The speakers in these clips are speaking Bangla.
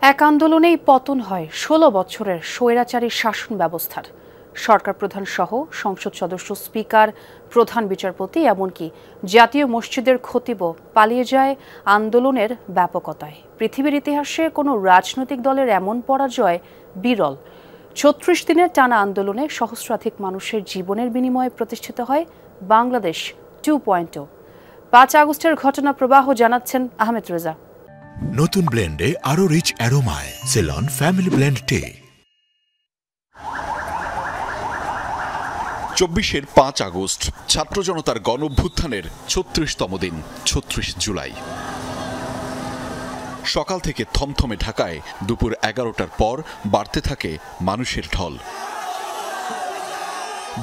এক আন্দোলনেই পতন হয় ১৬ বছরের স্বৈরাচারী শাসন ব্যবস্থার। সরকার প্রধান সহ সংসদ সদস্য, স্পিকার, প্রধান বিচারপতি এমনকি জাতীয় মসজিদের খতিবও পালিয়ে যায় আন্দোলনের ব্যাপকতায়। পৃথিবীর ইতিহাসে কোনো রাজনৈতিক দলের এমন পরাজয় বিরল। ৩৬ দিনের টানা আন্দোলনে সহস্রাধিক মানুষের জীবনের বিনিময়ে প্রতিষ্ঠিত হয় বাংলাদেশ 2.0। ৫ আগস্টের ঘটনা প্রবাহ জানাচ্ছেন আহমেদ রেজা। নতুন ব্লেন্ডে আরো রিচ অ্যারোমায় সেলন ফ্যামিলি ব্লেন্ড টে। ২৪-এর ৫ আগস্ট ছাত্র জনতার গণঅভ্যুত্থানের ৩৬তম দিন, ৩৬ জুলাই। সকাল থেকে থমথমে ঢাকায় দুপুর ১১টার পর বাড়তে থাকে মানুষের ঢল।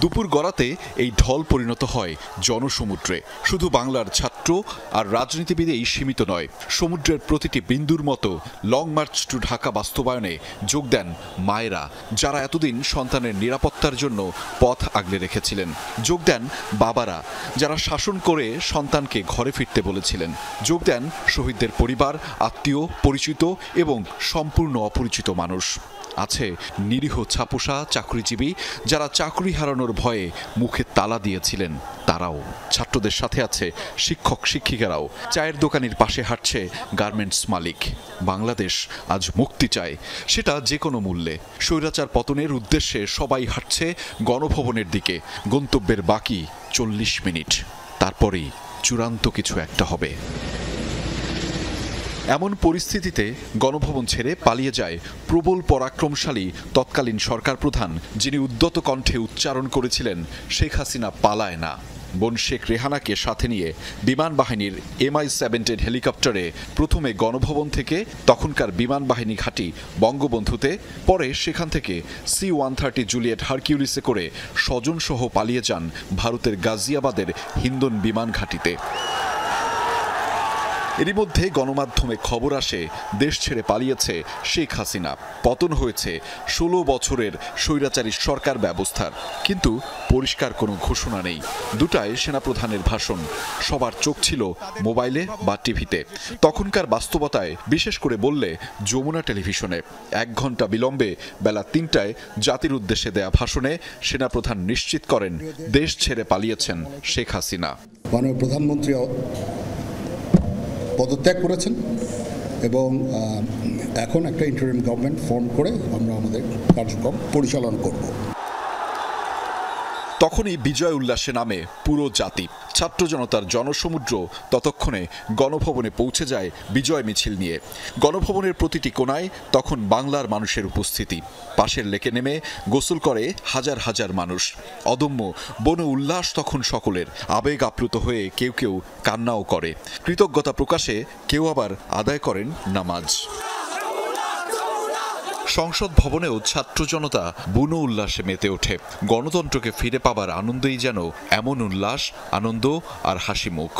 দুপুর গড়াতে এই ঢল পরিণত হয় জনসমুদ্রে। শুধু বাংলার ছাত্র আর রাজনীতিবিদেই সীমিত নয়, সমুদ্রের প্রতিটি বিন্দুর মতো লং মার্চ টু ঢাকা বাস্তবায়নে যোগ দেন মায়েরা, যারা এতদিন সন্তানের নিরাপত্তার জন্য পথ আগলে রেখেছিলেন। যোগ দেন বাবারা, যারা শাসন করে সন্তানকে ঘরে ফিরতে বলেছিলেন। যোগ দেন শহীদদের পরিবার, আত্মীয়, পরিচিত এবং সম্পূর্ণ অপরিচিত মানুষ। আছে নিরীহ ছাপোষা চাকরিজীবী, যারা চাকরি হারানোর ভয়ে মুখে তালা দিয়েছিলেন। তারাও ছাত্রদের সাথে আছে শিক্ষক শিক্ষিকারাও। চায়ের দোকানের পাশে হাঁটছে গার্মেন্টস মালিক। বাংলাদেশ আজ মুক্তি চায়, সেটা যে কোনো মূল্যে। স্বৈরাচার পতনের উদ্দেশ্যে সবাই হাঁটছে গণভবনের দিকে। গন্তব্যের বাকি ৪০ মিনিট, তারপরেই চূড়ান্ত কিছু একটা হবে। এমন পরিস্থিতিতে গণভবন ছেড়ে পালিয়ে যায় প্রবল পরাক্রমশালী তৎকালীন সরকার প্রধান, যিনি উদ্যত কণ্ঠে উচ্চারণ করেছিলেন, শেখ হাসিনা পালায় না। বোন শেখ রেহানাকে সাথে নিয়ে বিমান বাহিনীর MI-17 হেলিকপ্টারে প্রথমে গণভবন থেকে তখনকার বিমান বাহিনী ঘাঁটি বঙ্গবন্ধুতে, পরে সেখান থেকে C-130 জুলিয়েট হারকিউলিসে করে স্বজনসহ পালিয়ে যান ভারতের গাজিয়াবাদের হিন্দন বিমান ঘাঁটিতে। এরই মধ্যে গণমাধ্যমে খবর আসে দেশ ছেড়ে পালিয়েছে শেখ হাসিনা, পতন হয়েছে ১৬ বছরের স্বৈরাচারী সরকার ব্যবস্থার। কিন্তু পরিষ্কার কোনো ঘোষণা নেই। দুটায় সেনাপ্রধানের ভাষণ। সবার চোখ ছিল মোবাইলে বা টিভিতে। তখনকার বাস্তবতায়, বিশেষ করে বললে যমুনা টেলিভিশনে, ১ ঘন্টা বিলম্বে বেলা ৩টায় জাতির উদ্দেশ্যে দেয়া ভাষণে সেনাপ্রধান নিশ্চিত করেন দেশ ছেড়ে পালিয়েছেন শেখ হাসিনা। মাননীয় প্রধানমন্ত্রী পদত্যাগ করেছেন এবং এখন একটা ইন্টারিম গভর্নমেন্ট ফর্ম করে আমরা আমাদের কার্যক্রম পরিচালনা করব। তখনই বিজয় উল্লাসে নামে পুরো জাতি। ছাত্র জনতার জনসমুদ্র ততক্ষণে গণভবনে পৌঁছে যায় বিজয় মিছিল নিয়ে। গণভবনের প্রতিটি কোণায় তখন বাংলার মানুষের উপস্থিতি। পাশের লেকে নেমে গোসল করে হাজার হাজার মানুষ। অদম্য বন উল্লাস তখন সকলের। আবেগ আপ্লুত হয়ে কেউ কেউ কান্নাও করে। কৃতজ্ঞতা প্রকাশে কেউ আবার আদায় করেন নামাজ। সংসদ ভবনেও ছাত্র জনতা বুনো উল্লাসে মেতে ওঠে। গণতন্ত্রকে ফিরে পাবার আনন্দেই যেন এমন উল্লাস, আনন্দ আর হাসি মুখ।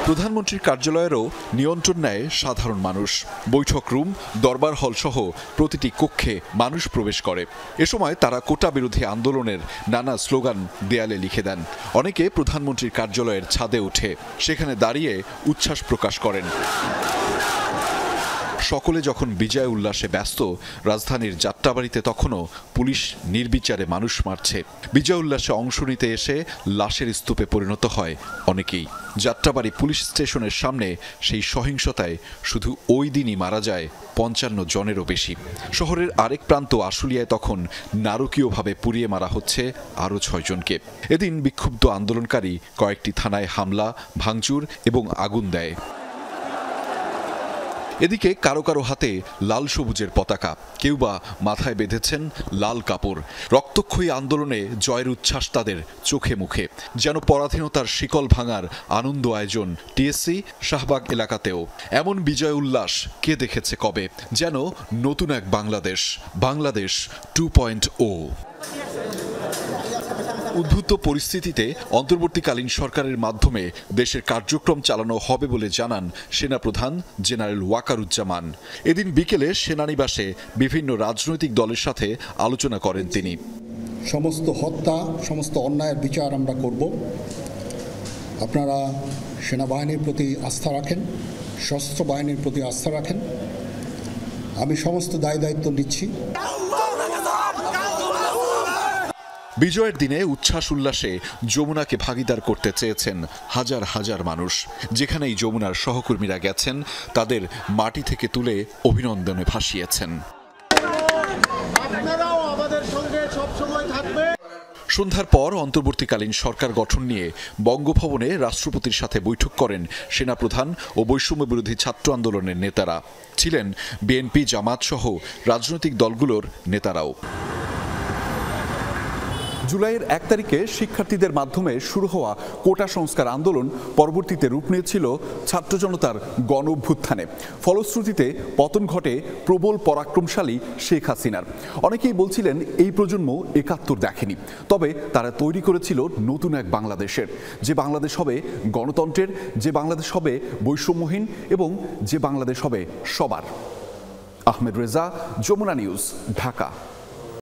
প্রধানমন্ত্রীর কার্যালয়েরও নিয়ন্ত্রণ নেয় সাধারণ মানুষ। বৈঠক রুম, দরবার হল সহ প্রতিটি কক্ষে মানুষ প্রবেশ করে। এ সময় তারা কোটা বিরোধী আন্দোলনের নানা স্লোগান দেয়ালে লিখে দেন। অনেকে প্রধানমন্ত্রীর কার্যালয়ের ছাদে উঠে সেখানে দাঁড়িয়ে উচ্ছ্বাস প্রকাশ করেন। সকলে যখন বিজয় উল্লাসে ব্যস্ত, রাজধানীর যাত্রাবাড়িতে তখনও পুলিশ নির্বিচারে মানুষ মারছে। বিজয় উল্লাসে অংশ নিতে এসে লাশের স্তূপে পরিণত হয় অনেকেই। যাত্রাবাড়ি পুলিশ স্টেশনের সামনে সেই সহিংসতায় শুধু ওই দিনই মারা যায় ৫৫ জনেরও বেশি। শহরের আরেক প্রান্ত আশুলিয়ায় তখন নারকীয়ভাবে পুড়িয়ে মারা হচ্ছে আরও ৬ জনকে। এদিন বিক্ষুব্ধ আন্দোলনকারী কয়েকটি থানায় হামলা, ভাঙচুর এবং আগুন দেয়। এদিকে কারো কারো হাতে লাল সবুজের পতাকা, কেউ বা মাথায় বেঁধেছেন লাল কাপড়। রক্তক্ষয়ী আন্দোলনে জয়ের উচ্ছ্বাস তাদের চোখে মুখে। যেন পরাধীনতার শিকল ভাঙার আনন্দ আয়োজন TSC শাহবাগ এলাকাতেও। এমন বিজয় উল্লাস কে দেখেছে কবে? যেন নতুন এক বাংলাদেশ, বাংলাদেশ 2.0। উদ্ভূত পরিস্থিতিতে অন্তর্বর্তীকালীন সরকারের মাধ্যমে দেশের কার্যক্রম চালানো হবে বলে জানান সেনাপ্রধান জেনারেল ওয়াকারুজ্জামান। এদিন বিকেলে সেনানিবাসে বিভিন্ন রাজনৈতিক দলের সাথে আলোচনা করেন তিনি। সমস্ত হত্যা, সমস্ত অন্যায়ের বিচার আমরা করব। আপনারা সেনাবাহিনীর প্রতি আস্থা রাখেন, সশস্ত্র বাহিনীর প্রতি আস্থা রাখেন। আমি সমস্ত দায়িত্ব নিচ্ছি। বিজয়ের দিনে উচ্ছ্বাস উল্লাসে যমুনাকে ভাগিদার করতে চেয়েছেন হাজার হাজার মানুষ। যেখানেই যমুনার সহকর্মীরা গেছেন তাদের মাটি থেকে তুলে অভিনন্দনে ভাসিয়েছেন। সন্ধ্যার পর অন্তর্বর্তীকালীন সরকার গঠন নিয়ে বঙ্গভবনে রাষ্ট্রপতির সাথে বৈঠক করেন সেনাপ্রধান ও বৈষম্য বিরোধী ছাত্র আন্দোলনের নেতারা। ছিলেন বিএনপি, জামাত সহ রাজনৈতিক দলগুলোর নেতারাও। জুলাইয়ের 1 তারিখে শিক্ষার্থীদের মাধ্যমে শুরু হওয়া কোটা সংস্কার আন্দোলন পরবর্তীতে রূপ নিয়েছিল ছাত্র জনতার গণ অভ্যুত্থানে। ফলশ্রুতিতে পতন ঘটে প্রবল পরাক্রমশালী শেখ হাসিনার। অনেকেই বলছিলেন এই প্রজন্ম ৭১ দেখেনি, তবে তারা তৈরি করেছিল নতুন এক বাংলাদেশের, যে বাংলাদেশ হবে গণতন্ত্রের, যে বাংলাদেশ হবে বৈষম্যহীন এবং যে বাংলাদেশ হবে সবার। আহমেদ রেজা, যমুনা নিউজ, ঢাকা।